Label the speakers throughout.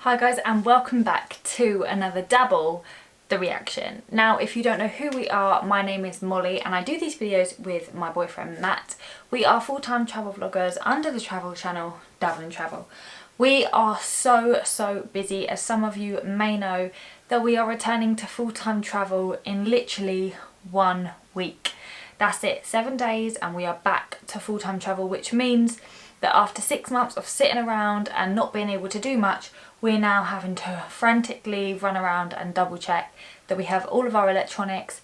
Speaker 1: Hi guys, and welcome back to another Dabble, the reaction. Now, if you don't know who we are, my name is Molly and I do these videos with my boyfriend Matt. We are full-time travel vloggers under the travel channel Dabble and Travel. We are so busy, as some of you may know, that we are returning to full-time travel in literally 1 week. That's it, 7 days and we are back to full-time travel, which means that after 6 months of sitting around and not being able to do much, we're now having to frantically run around and double check that we have all of our electronics.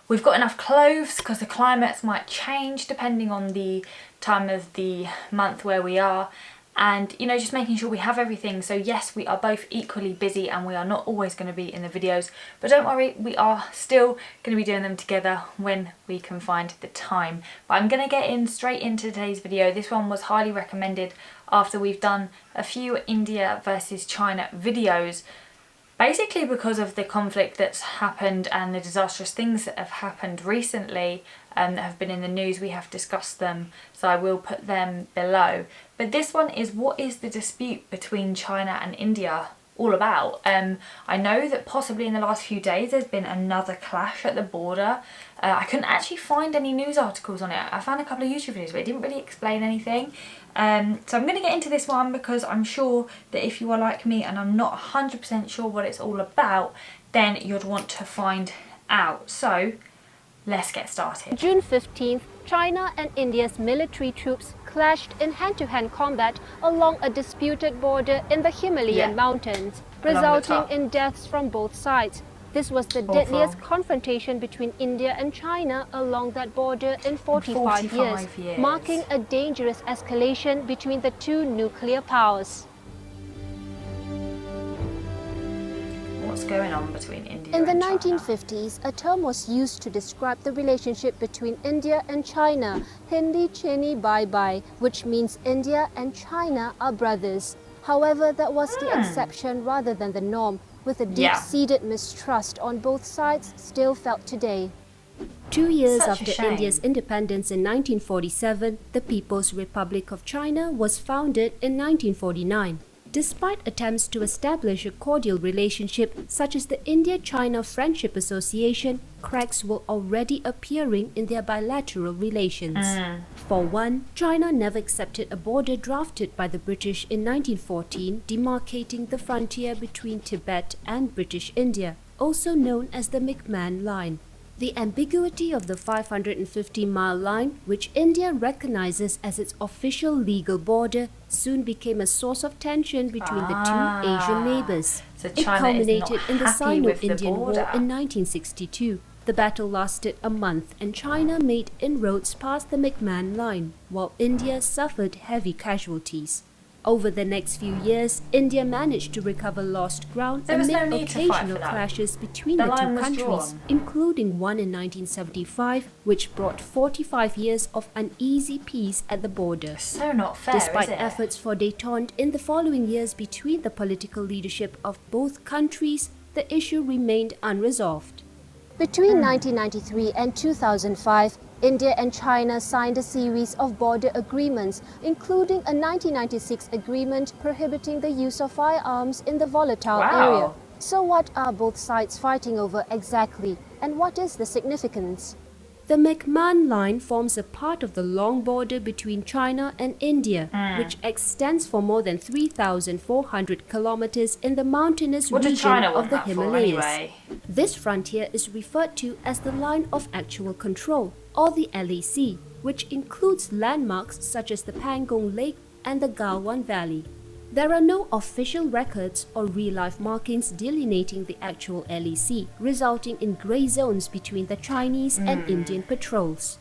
Speaker 1: We've got enough clothes because the climates might change depending on the time of the month where we are. And, you know, just making sure we have everything. So yes, we are both equally busy and we are not always going to be in the videos. But don't worry, we are still going to be doing them together when we can find the time. But I'm going to get in straight into today's video. This one was highly recommended after we've done a few India versus China videos. Basically because of the conflict that's happened and the disastrous things that have happened recently that have been in the news. We have discussed them, so I will put them below. But this one is, what is the dispute between China and India all about? I know that possibly in the last few days there's been another clash at the border. I couldn't actually find any news articles on it. I found a couple of YouTube videos but it didn't really explain anything. So I'm going to get into this one because I'm sure that if you are like me and I'm not 100% sure what it's all about, then you'd want to find out. So let's get started.
Speaker 2: June 15th, China and India's military troops clashed in hand-to-hand combat along a disputed border in the Himalayan mountains, resulting in deaths from both sides. This was the deadliest confrontation between India and China along that border in 45 years, marking a dangerous escalation between the two nuclear powers.
Speaker 1: What's going on between India
Speaker 2: and China? In the 1950s, a term was used to describe the relationship between India and China, Hindi Cheni Bye Bye, which means India and China are brothers. However, that was the exception rather than the norm, with a deep-seated mistrust on both sides still felt today. 2 years after India's independence in 1947, the People's Republic of China was founded in 1949. Despite attempts to establish a cordial relationship such as the India-China Friendship Association, cracks were already appearing in their bilateral relations. For one, China never accepted a border drafted by the British in 1914 demarcating the frontier between Tibet and British India, also known as the McMahon Line. The ambiguity of the 550-mile line, which India recognizes as its official legal border, soon became a source of tension between the two Asian neighbors.
Speaker 1: So
Speaker 2: it culminated in the Sino-Indian War in 1962. The battle lasted a month and China made inroads past the McMahon Line, while India suffered heavy casualties. Over the next few years, India managed to recover lost ground amid occasional clashes between the two countries, including one in 1975, which brought 45 years of uneasy peace at the border.
Speaker 1: So not fair,
Speaker 2: Despite efforts for détente in the following years between the political leadership of both countries, the issue remained unresolved. Between 1993 and 2005, India and China signed a series of border agreements, including a 1996 agreement prohibiting the use of firearms in the volatile area. So what are both sides fighting over exactly, and what is the significance? The McMahon Line forms a part of the long border between China and India, which extends for more than 3,400 kilometers in the mountainous region of the Himalayas. This frontier is referred to as the Line of Actual Control, or the LAC, which includes landmarks such as the Pangong Lake and the Galwan Valley. There are no official records or real-life markings delineating the actual LAC, resulting in grey zones between the Chinese and Indian patrols.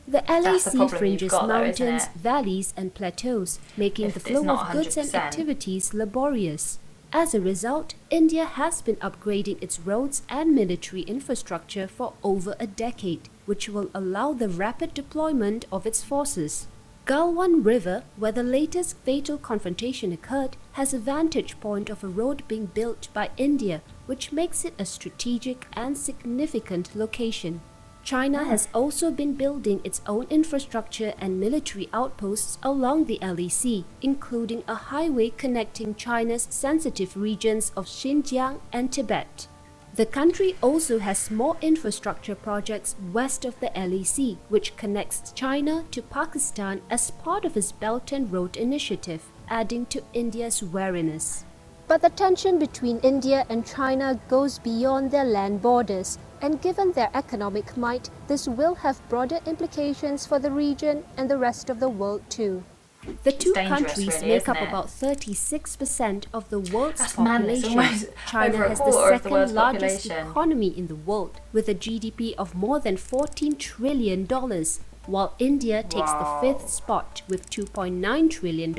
Speaker 2: The LAC fringes mountains, valleys and plateaus, making the flow of goods and activities laborious. As a result, India has been upgrading its roads and military infrastructure for over a decade, which will allow the rapid deployment of its forces. Galwan River, where the latest fatal confrontation occurred, has a vantage point of a road being built by India, which makes it a strategic and significant location. China has also been building its own infrastructure and military outposts along the LAC, including a highway connecting China's sensitive regions of Xinjiang and Tibet. The country also has more infrastructure projects west of the LAC, which connects China to Pakistan as part of its Belt and Road Initiative, adding to India's wariness. But the tension between India and China goes beyond their land borders, and given their economic might, this will have broader implications for the region and the rest of the world too. The two countries
Speaker 1: really,
Speaker 2: make up about 36% of the world's
Speaker 1: That's
Speaker 2: population.
Speaker 1: madness.
Speaker 2: China has the second largest economy in the world, with a GDP of more than $14 trillion, while India takes the fifth spot with $2.9 trillion.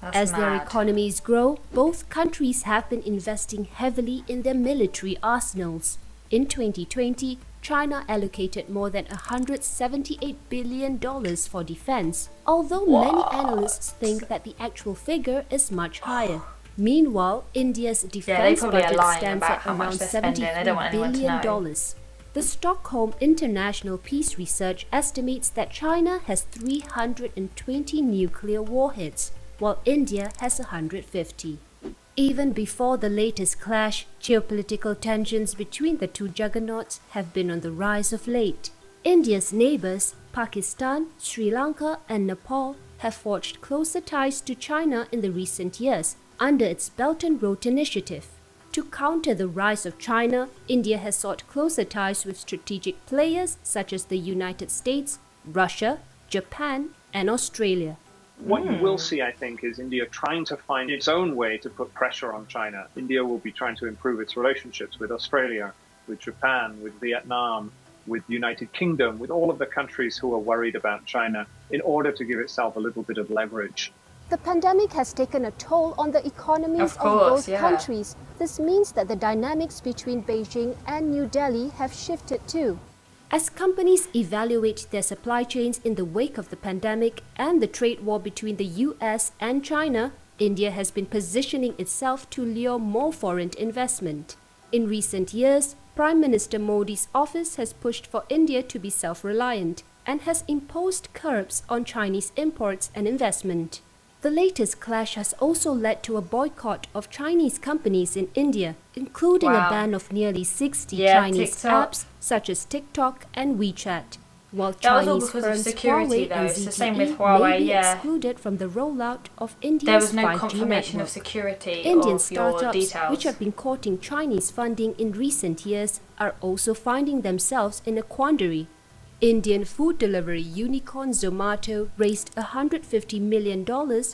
Speaker 2: As their economies grow, both countries have been investing heavily in their military arsenals. In 2020, China allocated more than $178 billion for defense, although many analysts think that the actual figure is much higher. Meanwhile, India's defense budget stands at around $73 billion. The Stockholm International Peace Research estimates that China has 320 nuclear warheads, while India has 150. Even before the latest clash, geopolitical tensions between the two juggernauts have been on the rise of late. India's neighbors, Pakistan, Sri Lanka, and Nepal, have forged closer ties to China in the recent years under its Belt and Road Initiative. To counter the rise of China, India has sought closer ties with strategic players such as the United States, Russia, Japan, and Australia.
Speaker 3: What you will see, I think, is India trying to find its own way to put pressure on China. India will be trying to improve its relationships with Australia, with Japan, with Vietnam, with the United Kingdom, with all of the countries who are worried about China in order to give itself a little bit of leverage.
Speaker 2: The pandemic has taken a toll on the economies of both countries. This means that the dynamics between Beijing and New Delhi have shifted too. As companies evaluate their supply chains in the wake of the pandemic and the trade war between the US and China, India has been positioning itself to lure more foreign investment. In recent years, Prime Minister Modi's office has pushed for India to be self-reliant and has imposed curbs on Chinese imports and investment. The latest clash has also led to a boycott of Chinese companies in India, including a ban of nearly 60 Chinese apps such as TikTok and WeChat. While Chinese firms Huawei and ZTE may be excluded from the rollout of India's 5G
Speaker 1: There was no confirmation of security
Speaker 2: Indian
Speaker 1: of your
Speaker 2: startups,
Speaker 1: details.
Speaker 2: which have been courting Chinese funding in recent years, are also finding themselves in a quandary. Indian food delivery unicorn Zomato raised $150 million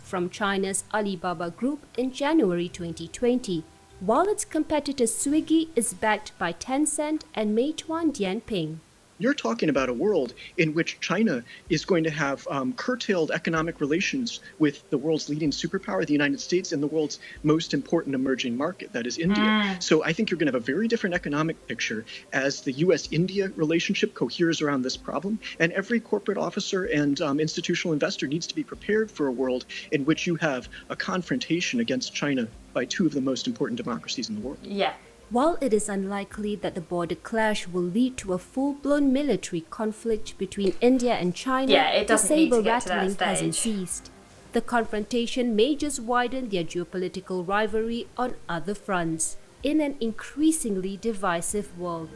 Speaker 2: from China's Alibaba Group in January 2020, while its competitor Swiggy is backed by Tencent and Meituan Dianping.
Speaker 4: You're talking about a world in which China is going to have curtailed economic relations with the world's leading superpower, the United States, and the world's most important emerging market, that is India. So I think you're going to have a very different economic picture as the US-India relationship coheres around this problem. And every corporate officer and institutional investor needs to be prepared for a world in which you have a confrontation against China by two of the most important democracies in the world.
Speaker 1: Yeah.
Speaker 2: While it is unlikely that the border clash will lead to a full-blown military conflict between India and China, the saber-rattling hasn't ceased. The confrontation may just widen their geopolitical rivalry on other fronts, in an increasingly divisive world.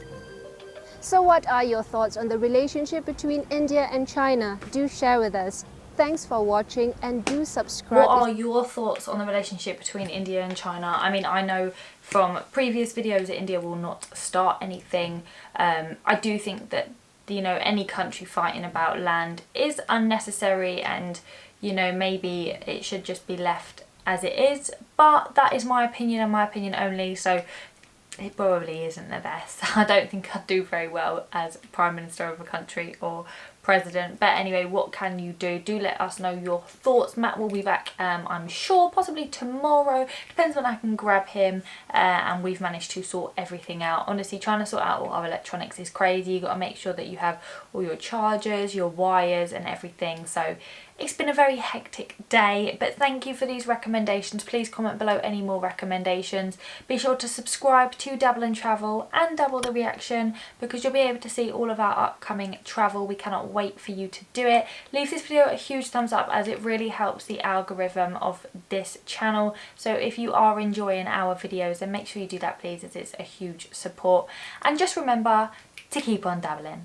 Speaker 2: So what are your thoughts on the relationship between India and China? Do share with us. Thanks for watching and do subscribe.
Speaker 1: What are your thoughts on the relationship between India and China? I mean, I know from previous videos that India will not start anything. I do think that, you know, any country fighting about land is unnecessary and, you know, maybe it should just be left as it is. But that is my opinion and my opinion only, so it probably isn't the best. I don't think I'd do very well as Prime Minister of a country or President. But anyway, what can you do? Do let us know your thoughts. Matt will be back, I'm sure, possibly tomorrow. Depends when I can grab him. And we've managed to sort everything out. Honestly, trying to sort out all our electronics is crazy. You've got to make sure that you have all your chargers, your wires and everything. So It's been a very hectic day, but thank you for these recommendations. Please comment below any more recommendations. Be sure to subscribe to Dabble and Travel and Double the Reaction, because you'll be able to see all of our upcoming travel. We cannot wait for you to do it. Leave this video a huge thumbs up, as it really helps the algorithm of this channel. So if you are enjoying our videos, then make sure you do that please, as it's a huge support. And just remember to keep on dabbling.